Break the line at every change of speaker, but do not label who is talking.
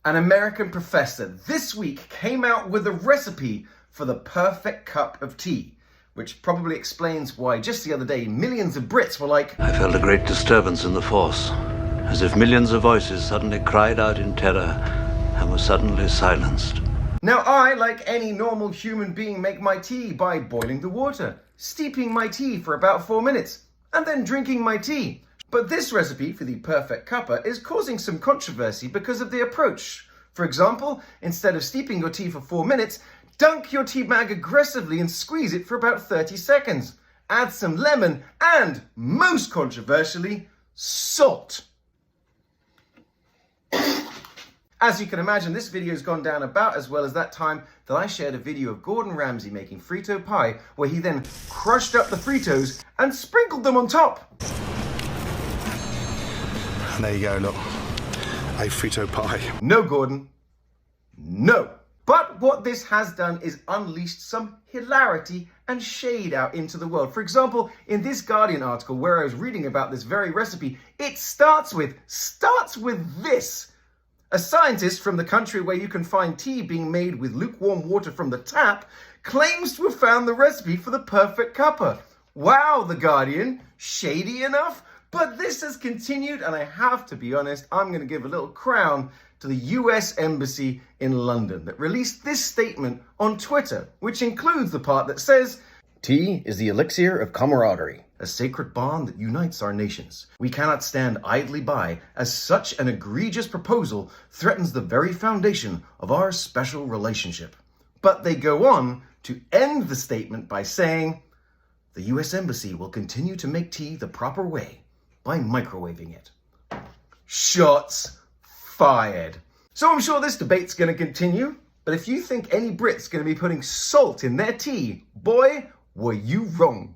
An American professor this week came out with a recipe for the perfect cup of tea, which probably explains why just the other day millions of Brits were like,
I felt a great disturbance in the force, as if millions of voices suddenly cried out in terror and were suddenly silenced.
Now I, like any normal human being, make my tea by boiling the water, steeping my tea for about 4 minutes, and then drinking my tea. But this recipe for the perfect cuppa is causing some controversy because of the approach. For example, instead of steeping your tea for 4 minutes, dunk your tea bag aggressively and squeeze it for about 30 seconds. Add some lemon and, most controversially, salt. As you can imagine, this video has gone down about as well as that time that I shared a video of Gordon Ramsay making Frito pie, where he then crushed up the Fritos and sprinkled them on top.
And there you go, look, a Frito pie.
No, Gordon, no. But what this has done is unleashed some hilarity and shade out into the world. For example, in this Guardian article where I was reading about this very recipe, it starts with this. A scientist from the country where you can find tea being made with lukewarm water from the tap claims to have found the recipe for the perfect cuppa. Wow, The Guardian, shady enough? But this has continued, and I have to be honest, I'm going to give a little crown to the US Embassy in London that released this statement on Twitter, which includes the part that says, "Tea is the elixir of camaraderie, a sacred bond that unites our nations. We cannot stand idly by as such an egregious proposal threatens the very foundation of our special relationship." But they go on to end the statement by saying, "The US Embassy will continue to make tea the proper way by microwaving it." Shots fired. So I'm sure this debate's going to continue, but if you think any Brit's going to be putting salt in their tea, boy, were you wrong.